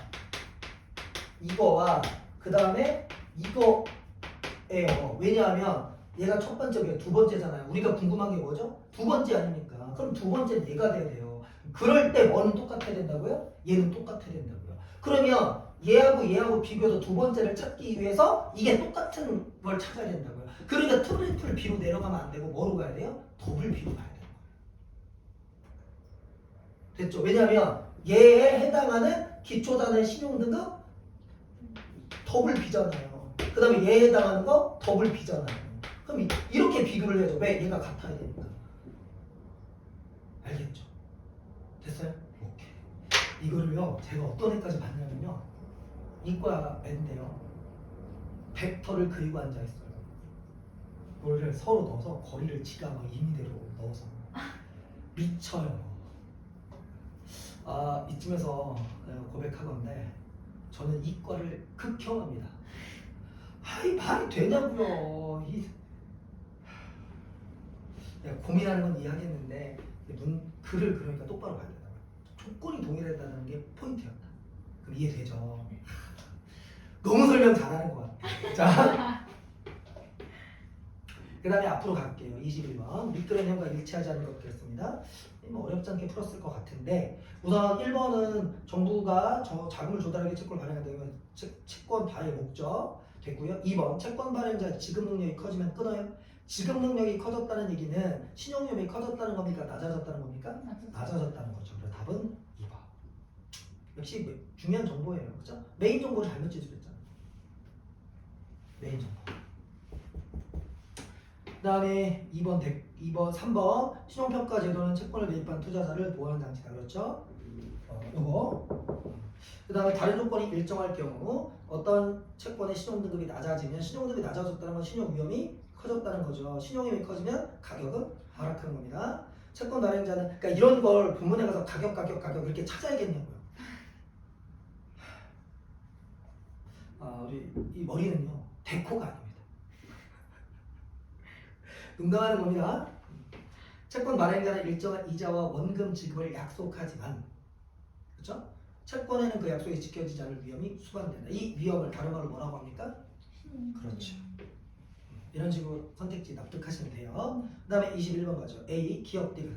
이거와 그 다음에 이거예요. 왜냐하면 얘가 첫 번째고요. 두 번째잖아요. 우리가 궁금한 게 뭐죠? 두 번째 아닙니까? 그럼 두 번째는 얘가 돼야 돼요. 그럴 때 뭐는 똑같아야 된다고요? 얘는 똑같아야 된다고요. 그러면 얘하고 비교해서 두 번째를 찾기 위해서 이게 똑같은 걸 찾아야 된다고요. 그러니까 트리플 B로 내려가면 안 되고 뭐로 가야 돼요? 더블 B로 가야 돼요. 됐죠? 왜냐하면 얘에 해당하는 기초자산의 신용등급 더블 B잖아요. 그 다음에 얘에 해당하는 거 더블 B잖아요. 그럼 이렇게 비교를 해야죠. 왜? 얘가 같아야 되니까. 알겠죠? 됐어요? 오케이. 이거를요 제가 어떤 애까지 봤냐면요 이과인데요 벡터를 그리고 앉아있어요. 이거를 서로 넣어서 거리를 지가 막 임의대로 넣어서 미쳐요. 이쯤에서 고백하건데 저는 이과를 극혐합니다. 이 말이 되냐고요. 내가 고민하는 건 이해하겠는데 글을 그러니까 똑바로 봐야 된다. 조건이 동일하다는 게 포인트였다. 그럼 이해되죠? 너무 설명 잘하는 것 같아. 자, 그 다음에 앞으로 갈게요. 21번 미끄러운 형과 일치하지 않는 것 같습니다. 뭐 어렵지 않게 풀었을 것 같은데 우선 1번은 정부가 자금을 조달하기 채권을 발행한다. 이건 채권 발행 목적 됐고요. 2번 채권 발행자 지급 능력이 커지면 끊어요. 지급 능력이 커졌다는 얘기는 신용률이 커졌다는 겁니까? 낮아졌다는 겁니까? 낮아졌다는 거죠. 그래서 답은 2번. 역시 중요한 정보예요. 그렇죠? 메인 정보를 잘못 지수했잖아요. 메인 정보. 그 다음에 3번 신용평가 제도는 채권을 매입한 투자자를 보호하는 장치다. 그렇죠? 요거. 그 다음에 다른 조건이 일정할 경우 어떤 채권의 신용등급이 낮아지면 신용등급이 낮아졌다는 건 신용 위험이 커졌다는 거죠. 신용위험이 커지면 가격은 하락하는 겁니다. 채권 발행자는 그러니까 이런 걸 본문에 가서 가격 이렇게 찾아야겠냐고요. 우리 이 머리는요 데코가 아닙니다. 농담하는 겁니다. 채권 발행자는 일정한 이자와 원금 지급을 약속하지만 그렇죠? 채권에는 그 약속이 지켜지지 않을 위험이 수반된다. 이 위험을 다른 말로 뭐라고 합니까? 그렇죠. 이런 식으로 선택지 납득하시면 돼요. 그 다음에 21번 가죠. A 기업 D가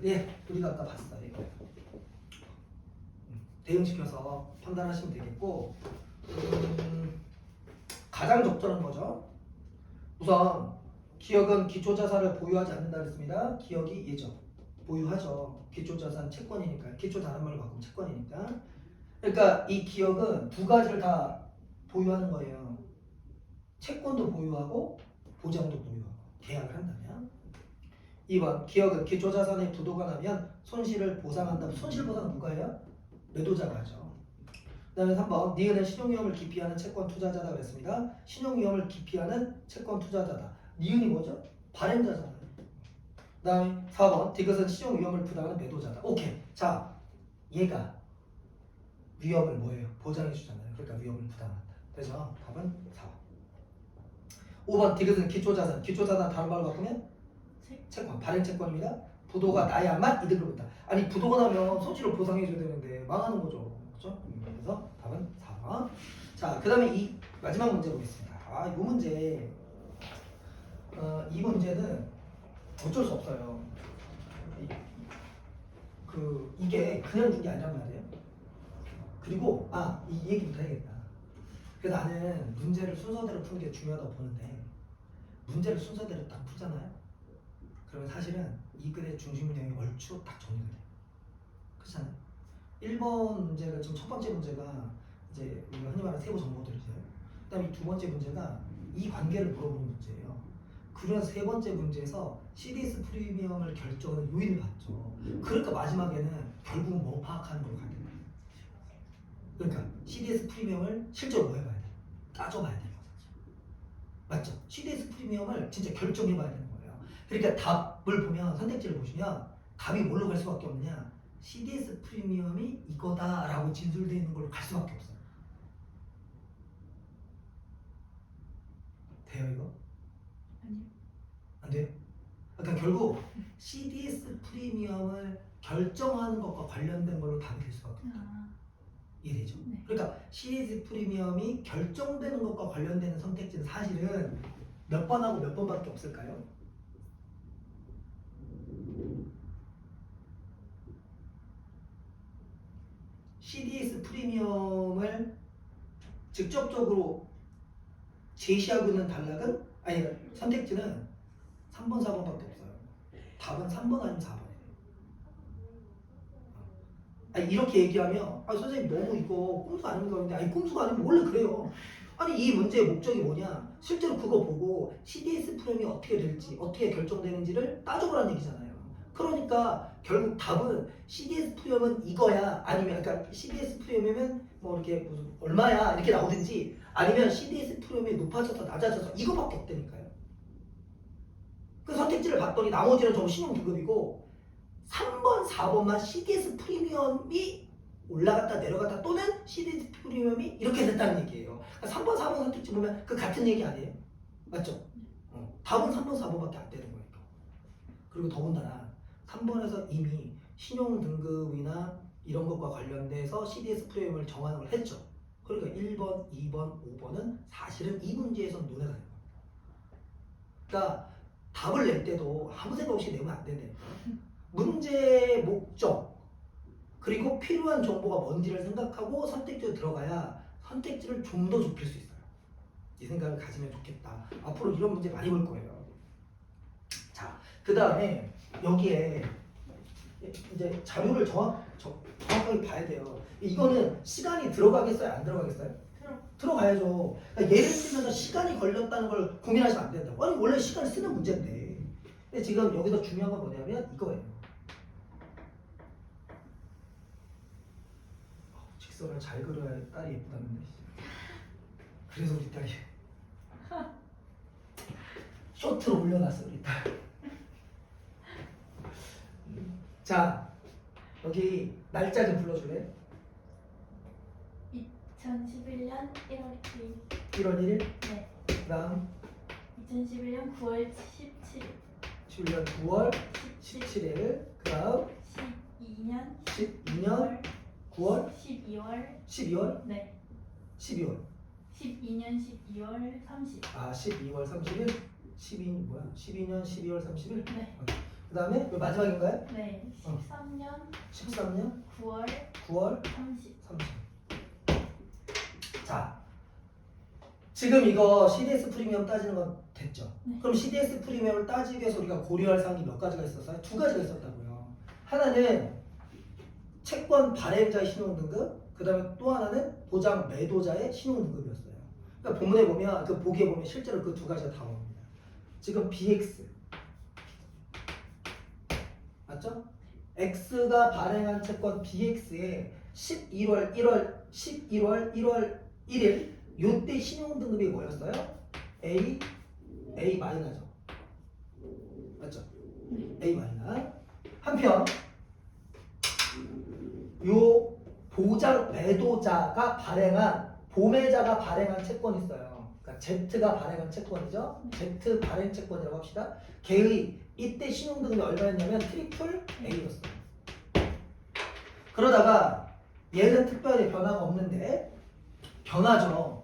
우리가 아까 봤어요. 대응시켜서 판단하시면 되겠고 가장 적절한 거죠. 우선 기업은 기초자산을 보유하지 않는다 그랬습니다. 기업이 예죠. 보유하죠. 기초자산 채권이니까. 기초 다른 말로 바꾸면 채권이니까. 그러니까 이 기업은 두 가지를 다 보유하는 거예요. 채권도 보유하고 보장도 보유하고 계약을 한다면. 2번 기업은 기초자산의 부도가 나면 손실을 보상한다. 손실 보상은 누가 해요? 매도자가 하죠. 그 다음에 3번 니은은 신용위험을 기피하는 채권 투자자다 그랬습니다. 신용위험을 기피하는 채권 투자자다. 니은이 뭐죠? 발행자잖아요. 그 다음에 4번 디귿은 신용위험을 부담하는 매도자다. 오케이. 자, 얘가 위험을 뭐예요? 보장해 주잖아요. 그러니까 위험을 부담한다. 그래서 답은 4번. 5번 디귿은 기초자산. 기초자산 다른 말로 바꾸면 채권, 발행채권입니다. 부도가 나야만 이득을 본다. 아니 부도가 나면 손실을 보상해줘야 되는데 망하는 거죠. 그렇죠? 그래서 답은 4번. 자, 그 다음에 이 마지막 문제 보겠습니다. 아, 이 문제 이 문제는 어쩔 수 없어요. 이게 그냥 준 게 아니란 말이에요. 그리고 이 얘기부터 해야겠다. 그래서 나는 문제를 순서대로 푸는 게 중요하다고 보는데 문제를 순서대로 딱 풀잖아요. 그러면 사실은 이 글의 중심 내용이 얼추 딱 정리가 돼요. 그렇잖아요. 1번 문제가 지금 첫 번째 문제가 이제 우리가 흔히 말하는 세부 정보들이죠. 그다음에 두 번째 문제가 이 관계를 물어보는 문제예요. 그래서 세 번째 문제에서 CDS 프리미엄을 결정하는 요인을 봤죠. 그러니까 마지막에는 결국은 뭐 파악하는 걸로 가야 돼요. 그러니까 CDS 프리미엄을 실제로 뭐 해봐야 돼요? 따져봐야 돼요. 맞죠? CDS 프리미엄을 진짜 결정해봐야 되는 거예요. 그러니까 답을 보면 선택지를 보시면 답이 뭘로 갈 수밖에 없느냐? CDS 프리미엄이 이거다라고 진술되어 있는 걸로 갈 수밖에 없어요. 돼요 이거? 아니요. 안 돼요? 그러니까 결국 CDS 프리미엄을 결정하는 것과 관련된 걸로 답이 될 수밖에 없다. 이해되죠? 네. 그러니까 CDS 프리미엄이 결정되는 것과 관련되는 선택지는 사실은 몇 번하고 몇 번밖에 없을까요? CDS 프리미엄을 직접적으로 제시하고 있는 단락은 선택지는 3번, 4번밖에 없어요. 답은 3번 아니면 4번이에요. 이렇게 얘기하면 선생님 너무 이거 꼼수 아닙니까? 근데 꼼수가 아니면 원래 그래요. 이 문제의 목적이 뭐냐? 실제로 그거 보고 CDS 프리미엄이 어떻게 될지, 어떻게 결정되는지를 따져보라는 얘기잖아요. 그러니까 결국 답은 CDS 프리미엄은 이거야, 아니면 그러니까 CDS 프리미엄은 뭐 이렇게 무슨 얼마야 이렇게 나오든지, 아니면 CDS 프리미엄이 높아져서 낮아져서 이거밖에 없다니까요. 그 선택지를 봤더니 나머지는 전부 신용 등급이고 3번, 4번만 CDS 프리미엄이 올라갔다 내려갔다 또는 CDS 프리미엄이 이렇게 됐다는 얘기예요. 그러니까 3번, 4번 선택지 보면 그 같은 얘기 아니에요? 맞죠? 답은 3번, 4번밖에 안 되는 거예요. 그리고 더군다나 3번에서 이미 신용 등급이나 이런 것과 관련돼서 CDS 프리미엄을 정하는 걸 했죠. 그러니까 1번, 2번, 5번은 사실은 이 문제에서는 논외가 되는 겁니다. 그러니까 답을 낼 때도 아무 생각 없이 내면 안 되네. 문제의 목적 그리고 필요한 정보가 뭔지를 생각하고 선택지로 들어가야 선택지를 좀 더 좁힐 수 있어요. 이 생각을 가지면 좋겠다. 앞으로 이런 문제 많이 볼 거예요. 자, 그 다음에 여기에 이제 자료를 정확하게 봐야 돼요. 이거는 시간이 들어가겠어요? 안 들어가겠어요? 들어가야죠. 그러니까 예를 들면서 시간이 걸렸다는 걸 고민하시면 안 된다고. 아니 원래 시간을 쓰는 문제인데. 근데 지금 여기서 중요한 건 뭐냐면 이거예요. 직선을 잘 그려야 딸이 예쁘다는데. 그래서 우리 딸이 쇼트로 올려놨어 우리 딸. 자, 여기 날짜 좀 불러줄래? 2011년 1월 1일. 1월 1일? 네. 그 다음 2011년 9월 17일. 11년 9월 17일. 그 다음 12년 9월 12월? 네. 12월. 12년 12월 30일. 12월 30일? 12년 12월 30일? 네. 그 다음에 마지막인가요? 네. 13년 13년 9월 9월 30. 30. 자, 지금 이거 CDS 프리미엄 따지는 건 됐죠? 네. 그럼 CDS 프리미엄을 따지기 위해서 우리가 고려할 사항이 몇 가지가 있었어요? 두 가지가 있었다고요. 하나는 채권 발행자의 신용등급, 그 다음에 또 하나는 보장 매도자의 신용등급이었어요. 그러니까 본문에 보면, 그 보기에 보면 실제로 그 두 가지가 다 옵니다. 지금 BX 맞죠? X가 발행한 채권 BX에 11월 1월 1일 요때 신용등급이 뭐였어요? A 마이너죠. 맞죠? A 마이너. 한편 요 보장 매도자가 발행한 보매자가 발행한 채권이 있어요. 그러니까 Z가 발행한 채권이죠. Z 발행 채권이라고 합시다. 걔의 이때 신용등급이 얼마였냐면 트리플 A였어요. 그러다가 얘는 특별히 변화가 없는데 변하죠.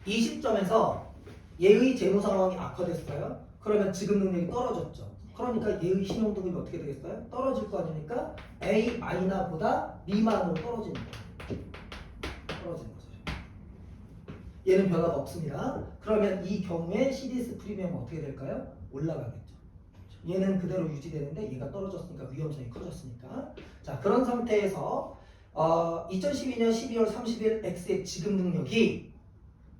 이 시점에서 얘의 재무 상황이 악화됐어요. 그러면 지급 능력이 떨어졌죠. 그러니까 얘의 신용등급이 어떻게 되겠어요? 떨어질 거 아닙니까? A 마이너보다 미만으로 떨어지는 거예요. 떨어지는 거죠. 얘는 변화가 없습니다. 그러면 이 경우에 CDS 프리미엄은 어떻게 될까요? 올라가겠죠. 얘는 그대로 유지되는데 얘가 떨어졌으니까 위험성이 커졌으니까. 자, 그런 상태에서 2012년 12월 30일 X의 지급 능력이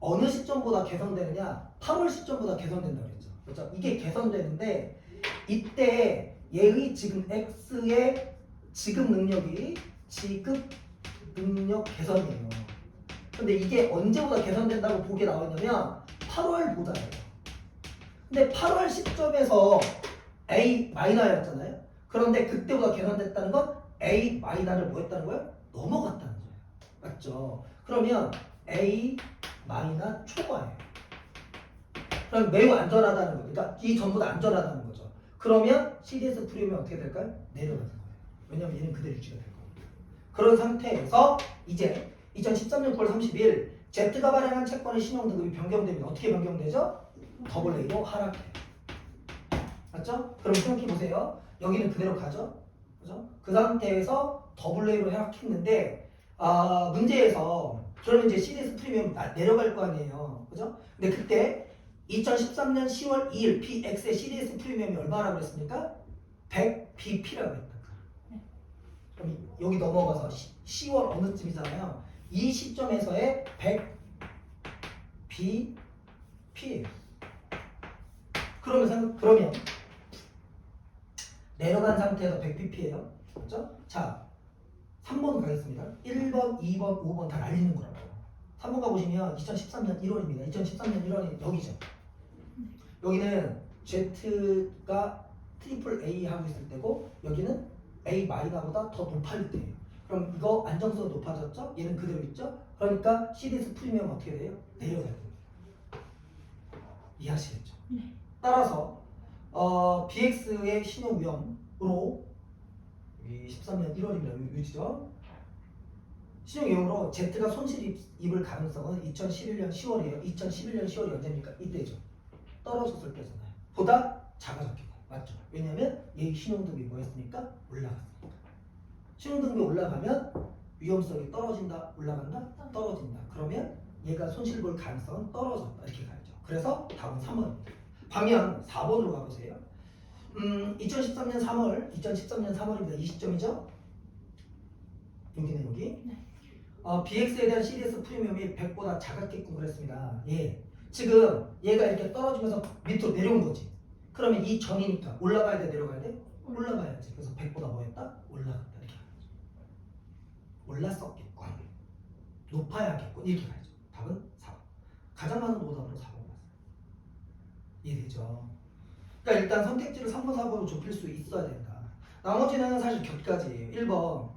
어느 시점보다 개선되느냐? 8월 시점보다 개선된다고 그랬죠. 그렇죠? 이게 개선되는데 이때 얘의 지금 X의 지급 능력이 지급 능력 개선이에요. 근데 이게 언제보다 개선된다고 보기에 나오냐면 8월보다예요. 근데 8월 시점에서 A 마이너였잖아요. 그런데 그때보다 개선됐다는 건 A 마이너를 뭐 했다는 거예요? 넘어갔다는 거예요. 맞죠? 그러면 A 마이너 초과예요. 그럼 매우 안전하다는 거예요. 그러니까 이 전부 다 안전하다는 거죠. 그러면 CDS 프리미엄이 어떻게 될까요? 내려가는 거예요. 왜냐면 얘는 그대로 유지가 될 겁니다. 그런 상태에서 이제 2013년 9월 30일 Z가 발행한 채권의 신용등급이 변경됩니다. 어떻게 변경되죠? 더블 A로 하락해요. 맞죠? 그럼 생각해 보세요. 여기는 그대로 가죠? 그죠? 그 상태에서 더블 A로 하락했는데 문제에서 그러면 이제 CDS 프리미엄 내려갈 거 아니에요. 그죠? 근데 그때 2013년 10월 2일 PX의 CDS 프리미엄이 얼마라고 그랬습니까? 100bp라고 했다. 그럼 여기 넘어가서 10월 어느 쯤이잖아요. 이 시점에서의 100bp예요. 그러면 내려간 상태에서 100bp예요. 그렇죠? 자, 3번 가겠습니다. 1번, 2번, 5번 다 날리는 거라고. 3번 가보시면 2013년 1월입니다. 2013년 1월이 여기죠. 여기는 Z가 트리플 A 하고 있을 때고 여기는 A 마이너보다 더 높아질 때예요. 그럼 이거 안정성 높아졌죠? 얘는 그대로 있죠? 그러니까 CDS 프리미엄 어떻게 돼요? 내려가야 됩니다. 이해하시겠죠? 네. 따라서 BX의 신용 위험으로 13년 1월입니다. 유지죠? 신용 위험으로 Z가 손실 입을 가능성은 2011년 10월이에요. 2011년 10월이 언제입니까? 이때죠. 떨어졌을 때잖아요. 보다 작아졌겠고 맞죠? 왜냐하면 얘의 신용등급이 뭐였으니까? 올라갔으니까. 신용등급이 올라가면 위험성이 떨어진다, 올라간다, 떨어진다. 그러면 얘가 손실 볼 가능성은 떨어졌다. 이렇게 가야죠. 그래서 답은 3번입니다. 방향 4번으로 가보세요. 2013년 3월입니다. 이 시점이죠? 여기네 여기. 네. BX에 대한 CDS 프리미엄이 100보다 작았게끔 그랬습니다. 예. 지금 얘가 이렇게 떨어지면서 밑으로 내려온 거지. 그러면 이 전이니까 올라가야 돼, 내려가야 돼? 올라가야지. 그래서 100보다 뭐 했다? 올라갔다. 이렇게 가야죠. 올랐었겠군. 높아야겠군. 이렇게 가야죠. 답은 4번. 가장 많은 오답으로 4번 봤어요. 이해되죠? 그러니까 일단 선택지를 3번, 4번으로 좁힐 수 있어야 된다. 나머지는 사실 격가지예요. 1번.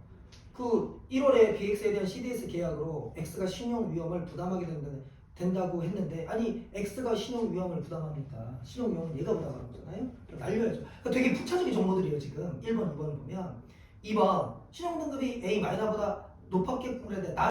그 1월에 BX에 대한 CDS 계약으로 X가 신용 위험을 부담하게 된다고 했는데 아니 X가 신용 위험을 부담합니까? 신용 위험은 얘가 부담하는 거잖아요. 날려야죠. 그러니까 되게 부차적인 정보들이에요. 지금 1번, 2번을 보면 2번 신용 등급이 A 마이너보다 높았겠군 그랬는데